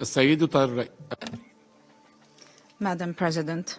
السيدة الرئيس. Madam President,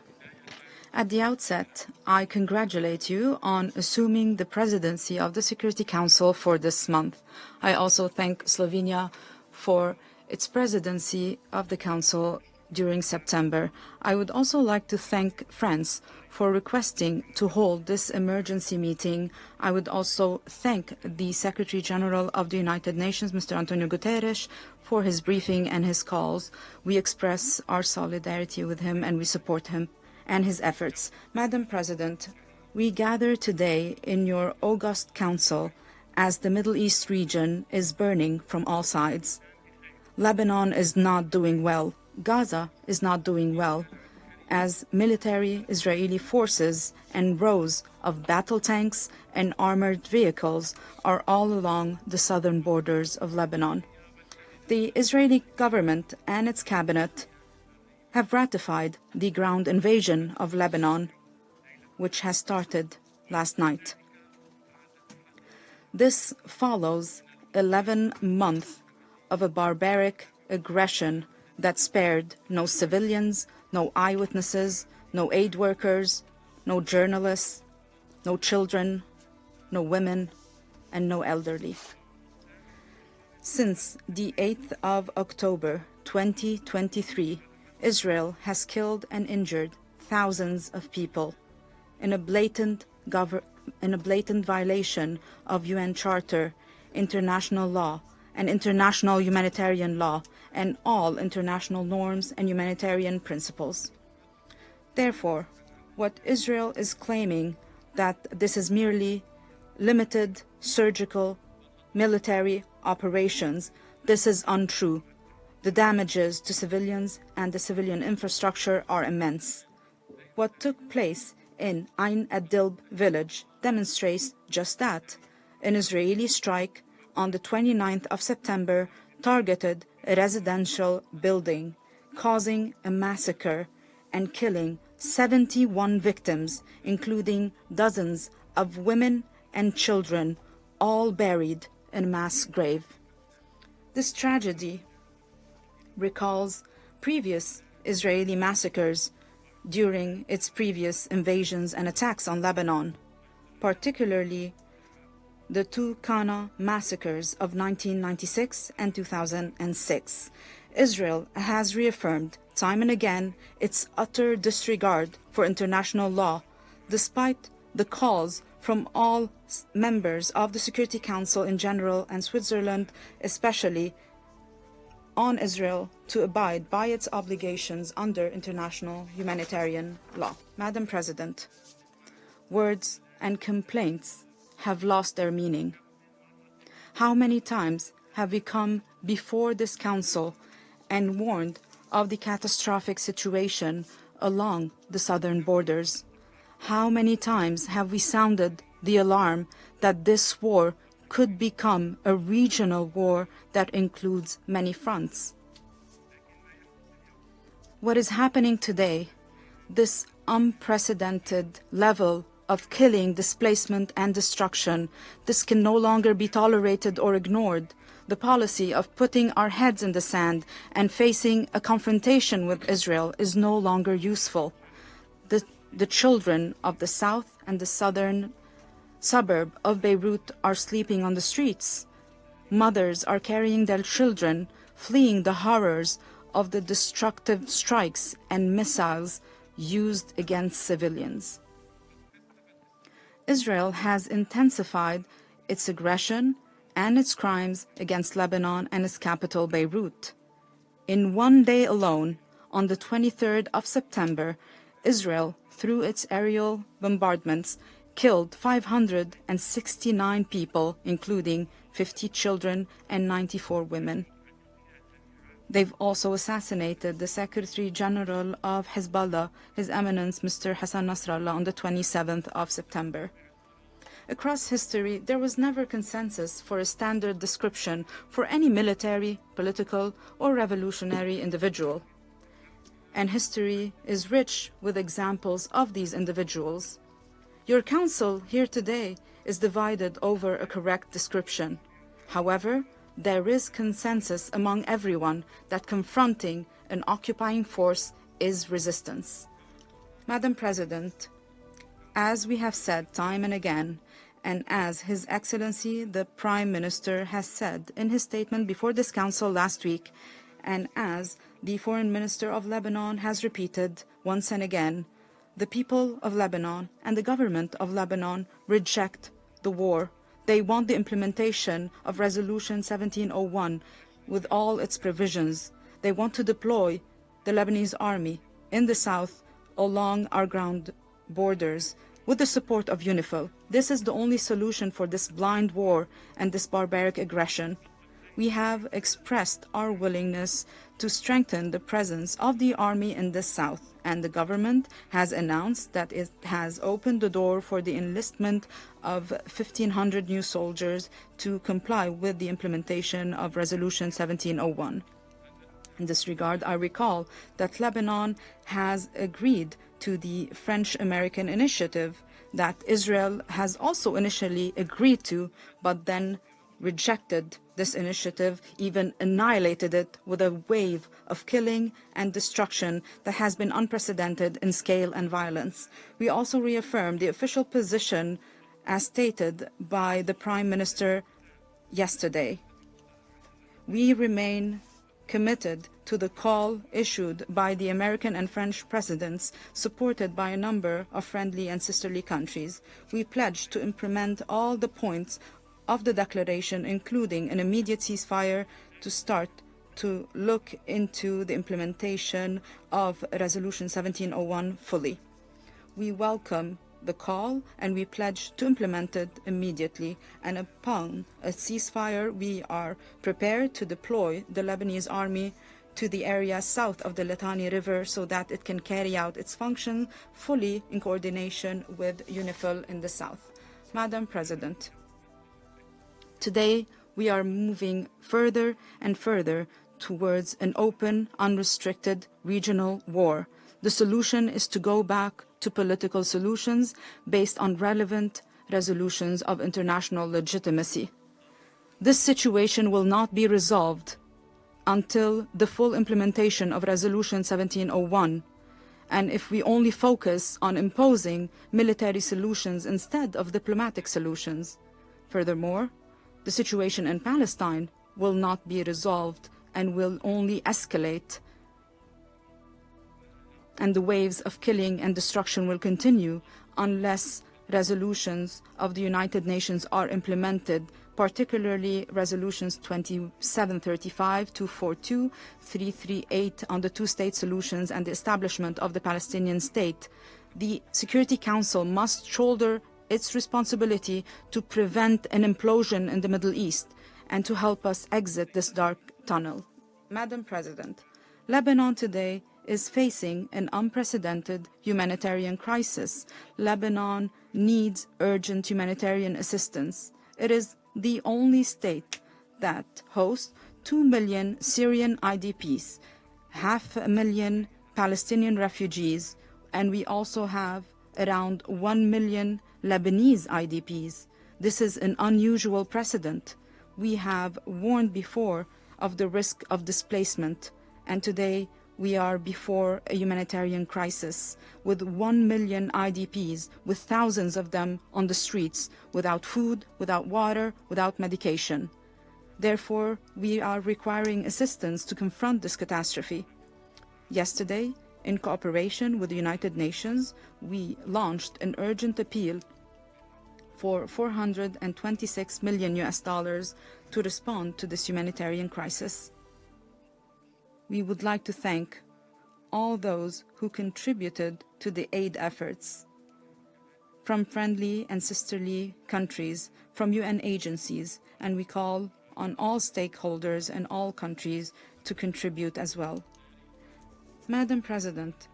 at the outset, I congratulate you on assuming the presidency of the Security Council for this month. I also thank Slovenia for its presidency of the Council during September. I would also like to thank France for requesting to hold this emergency meeting. I would also thank the Secretary General of the United Nations, Mr. Antonio Guterres, for his briefing and his calls. We express our solidarity with him and we support him and his efforts. Madam President, we gather today in your august council as the Middle East region is burning from all sides. Lebanon is not doing well. Gaza is not doing well, as military Israeli forces and rows of battle tanks and armored vehicles are all along the southern borders of Lebanon. The Israeli government and its cabinet have ratified the ground invasion of Lebanon, which has started last night. This follows 11 months of a barbaric aggression that spared no civilians, no eyewitnesses, no aid workers, no journalists, no children, no women, and no elderly. Since the 8th of October 2023, Israel has killed and injured thousands of people in a blatant violation of UN Charter, international law, and international humanitarian law, and all international norms and humanitarian principles. Therefore, what Israel is claiming that this is merely limited surgical military operations, this is untrue. The damages to civilians and the civilian infrastructure are immense. What took place in Ain ad-Dilb village demonstrates just that. An Israeli strike on the 29th of September targeted a residential building, causing a massacre and killing 71 victims, including dozens of women and children, all buried in a mass grave. This tragedy recalls previous Israeli massacres during its previous invasions and attacks on Lebanon, particularly the two Qana massacres of 1996 and 2006. Israel has reaffirmed time and again its utter disregard for international law, despite the calls from all members of the Security Council in general and Switzerland especially on Israel to abide by its obligations under international humanitarian law. Madam President, words and complaints have lost their meaning. How many times have we come before this council and warned of the catastrophic situation along the southern borders? How many times have we sounded the alarm that this war could become a regional war that includes many fronts? What is happening today, this unprecedented level of killing, displacement, and destruction, this can no longer be tolerated or ignored. The policy of putting our heads in the sand and facing a confrontation with Israel is no longer useful. The children of the south and the southern suburb of Beirut are sleeping on the streets. Mothers are carrying their children, fleeing the horrors of the destructive strikes and missiles used against civilians. Israel has intensified its aggression and its crimes against Lebanon and its capital, Beirut. In one day alone, on the 23rd of September, Israel, through its aerial bombardments, killed 569 people, including 50 children and 94 women. They've also assassinated the Secretary General of Hezbollah, His Eminence Mr. Hassan Nasrallah, on the 27th of September. Across history, there was never consensus for a standard description for any military, political, or revolutionary individual. And history is rich with examples of these individuals. Your council here today is divided over a correct description. However, there is consensus among everyone that confronting an occupying force is resistance. Madam President, as we have said time and again, and as His Excellency the Prime Minister has said in his statement before this Council last week, and as the Foreign Minister of Lebanon has repeated once and again, the people of Lebanon and the government of Lebanon reject the war. They want the implementation of Resolution 1701 with all its provisions. They want to deploy the Lebanese army in the south along our ground borders with the support of UNIFIL. This is the only solution for this blind war and this barbaric aggression. We have expressed our willingness to strengthen the presence of the army in the south, and the government has announced that it has opened the door for the enlistment of 1,500 new soldiers to comply with the implementation of Resolution 1701. In this regard, I recall that Lebanon has agreed to the French-American initiative that Israel has also initially agreed to, but then rejected this initiative, even annihilated it with a wave of killing and destruction that has been unprecedented in scale and violence. We also reaffirmed the official position as stated by the Prime Minister yesterday. We remain committed to the call issued by the American and French presidents, supported by a number of friendly and sisterly countries. We pledge to implement all the points of the declaration, including an immediate ceasefire, to start to look into the implementation of Resolution 1701 fully. We welcome the call and we pledge to implement it immediately, and upon a ceasefire we are prepared to deploy the Lebanese army to the area south of the Litani River so that it can carry out its function fully in coordination with UNIFIL in the south. Madam President, today we are moving further and further towards an open, unrestricted regional war. The solution is to go back to political solutions based on relevant resolutions of international legitimacy. This situation will not be resolved until the full implementation of Resolution 1701, and if we only focus on imposing military solutions instead of diplomatic solutions. Furthermore, the situation in Palestine will not be resolved and will only escalate, and the waves of killing and destruction will continue unless resolutions of the United Nations are implemented, particularly resolutions 2735, 242, 338 on the two-state solutions and the establishment of the Palestinian state. The Security Council must shoulder its responsibility to prevent an implosion in the Middle East and to help us exit this dark tunnel. Madam President, Lebanon today is facing an unprecedented humanitarian crisis. Lebanon needs urgent humanitarian assistance. It is the only state that hosts 2 million Syrian IDPs, 500,000 Palestinian refugees, and we also have around 1 million Lebanese IDPs. This is an unusual precedent. We have warned before of the risk of displacement, and today we are before a humanitarian crisis with 1 million IDPs, with thousands of them on the streets, without food, without water, without medication. Therefore, we are requiring assistance to confront this catastrophe. Yesterday, in cooperation with the United Nations, we launched an urgent appeal for $426 million to respond to this humanitarian crisis. We would like to thank all those who contributed to the aid efforts, from friendly and sisterly countries, from UN agencies, and we call on all stakeholders and all countries to contribute as well. Madam President,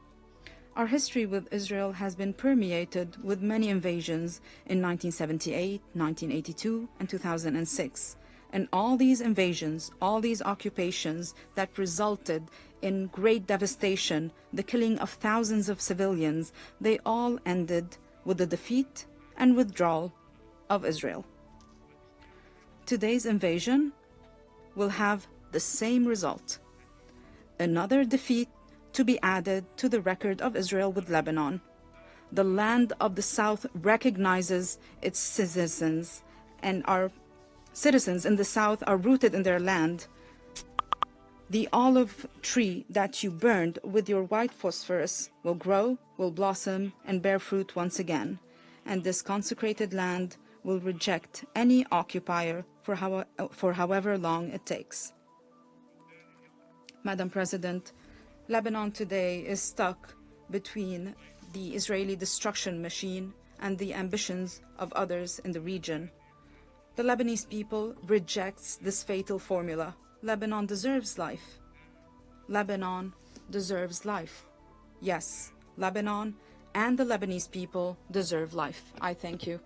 our history with Israel has been permeated with many invasions in 1978, 1982, and 2006. And all these invasions, all these occupations that resulted in great devastation, the killing of thousands of civilians, they all ended with the defeat and withdrawal of Israel. Today's invasion will have the same result. Another defeat to be added to the record of Israel with Lebanon. The land of the South recognizes its citizens, and our citizens in the South are rooted in their land. The olive tree that you burned with your white phosphorus will grow, will blossom, and bear fruit once again, and this consecrated land will reject any occupier for however long it takes. Madam President, Lebanon today is stuck between the Israeli destruction machine and the ambitions of others in the region. The Lebanese people rejects this fatal formula. Lebanon deserves life. Lebanon deserves life. Yes, Lebanon and the Lebanese people deserve life. I thank you.